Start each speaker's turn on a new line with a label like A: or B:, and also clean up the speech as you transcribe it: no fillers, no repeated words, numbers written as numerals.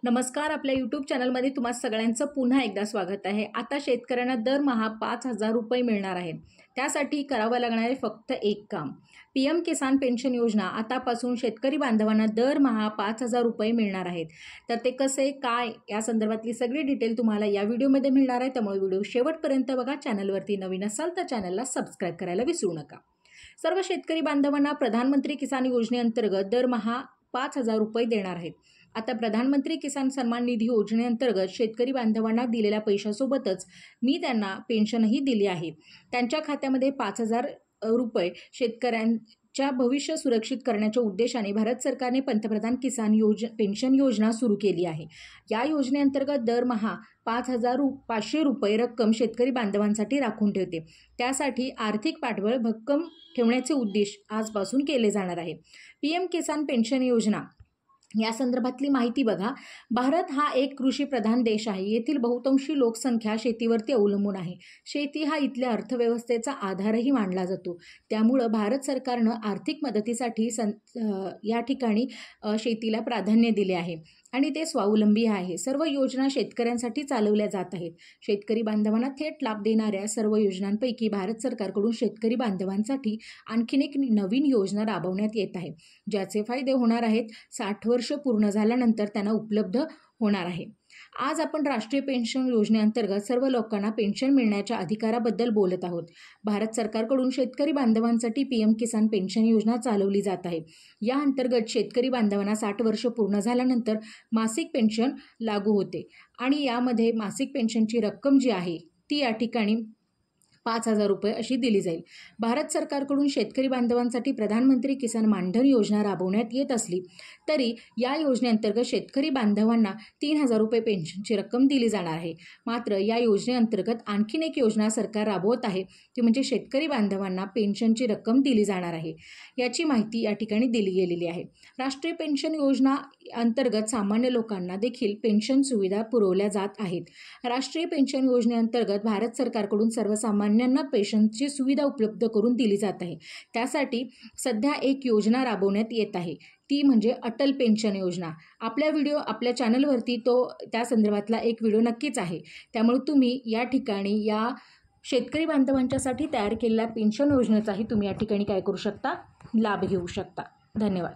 A: नमस्कार. आपल्या यूट्यूब चॅनलमध्ये तुम्हा सगळ्यांचं पुन्हा एकदा स्वागत आहे. आता शेतकऱ्यांना दरमहा 5,000 रुपये मिळणार आहेत. त्यासाठी करावं लागणारे फक्त एक काम. PM किसान पेन्शन योजना आतापासून शेतकरी बांधवांना दरमहा 5,000 रुपये मिळणार आहेत. तर ते कसे काय या संदर्भातली सगळी डिटेल तुम्हाला या व्हिडिओमध्ये मिळणार आहे. त्यामुळे व्हिडिओ शेवटपर्यंत बघा. चॅनलवरती नवीन असाल तर चॅनलला सबस्क्राईब करायला विसरू नका. सर्व शेतकरी बांधवांना प्रधानमंत्री किसान योजनेअंतर्गत दरमहा 5,000 रुपये देणार आहेत. आता प्रधानमंत्री किसान सन्मान निधी योजनेअंतर्गत शेतकरी बांधवांना दिलेल्या पैशासोबतच मी त्यांना पेन्शनही दिली आहे. त्यांच्या खात्यामध्ये 5,000 रुपये शेतकऱ्यांच्या भविष्य सुरक्षित करण्याच्या उद्देशाने भारत सरकारने पंतप्रधान किसान पेन्शन योजना सुरू केली आहे. या योजनेअंतर्गत दरमहा 5,500 रुपये रक्कम शेतकरी बांधवांसाठी राखून ठेवते. त्यासाठी आर्थिक पाठबळ भक्कम ठेवण्याचे उद्देश आजपासून केले जाणार आहे. PM किसान पेन्शन योजना या संदर्भातली माहिती बघा. भारत हा एक कृषीप्रधान देश आहे. येथील बहुतांशी लोकसंख्या शेतीवरती अवलंबून आहे. शेती हा इथल्या अर्थव्यवस्थेचा आधारही मानला जातो. त्यामुळं भारत सरकारनं आर्थिक मदतीसाठी या ठिकाणी शेतीला प्राधान्य दिले आहे आणि ते स्वावलंबी आहे. सर्व योजना शेतकऱ्यांसाठी चालवल्या जात आहेत. शेतकरी बांधवांना थेट लाभ देणाऱ्या सर्व योजनांपैकी भारत सरकारकडून शेतकरी बांधवांसाठी आणखीन एक नवीन योजना राबवण्यात येत आहे, ज्याचे फायदे होणार आहेत 60 वर्ष पूर्ण झाल्यानंतर त्यांना उपलब्ध होणार आहे. आज आपण राष्ट्रीय पेन्शन योजनेअंतर्गत सर्व लोकांना पेन्शन मिळण्याच्या अधिकाराबद्दल बोलत आहोत. भारत सरकारकडून शेतकरी बांधवांसाठी PM किसान पेन्शन योजना चालवली जात आहे. या अंतर्गत शेतकरी बांधवांना 60 वर्ष पूर्ण झाल्यानंतर मासिक पेन्शन लागू होते आणि यामध्ये मासिक पेन्शनची रक्कम जी आहे ती या ठिकाणी 5,000 रुपये अशी दिली जाईल. भारत सरकारकडून शेतकरी बांधवांसाठी प्रधानमंत्री किसान मानधन योजना राबवण्यात येत असली तरी या योजनेअंतर्गत शेतकरी बांधवांना 3,000 रुपये पेन्शनची रक्कम दिली जाणार आहे. मात्र या योजनेअंतर्गत आणखीन एक योजना सरकार राबवत आहे, ती म्हणजे शेतकरी बांधवांना पेन्शनची रक्कम दिली जाणार आहे. याची माहिती या ठिकाणी दिली गेलेली आहे. राष्ट्रीय पेन्शन योजना अंतर्गत सामान्य लोकांना देखील पेन्शन सुविधा पुरवल्या जात आहेत. राष्ट्रीय पेन्शन योजनेअंतर्गत भारत सरकारकडून सर्वसामान्यांना पेन्शनची सुविधा उपलब्ध करून दिली जात आहे. त्यासाठी सध्या एक योजना राबवण्यात येत आहे, ती म्हणजे अटल पेन्शन योजना. आपल्या चॅनलवरती त्या संदर्भातला एक व्हिडिओ नक्कीच आहे. त्यामुळे तुम्ही या ठिकाणी या शेतकरी बांधवांच्यासाठी तयार केलेल्या पेन्शन योजनेचाही तुम्ही या ठिकाणी काय करू शकता, लाभ घेऊ शकता. धन्यवाद.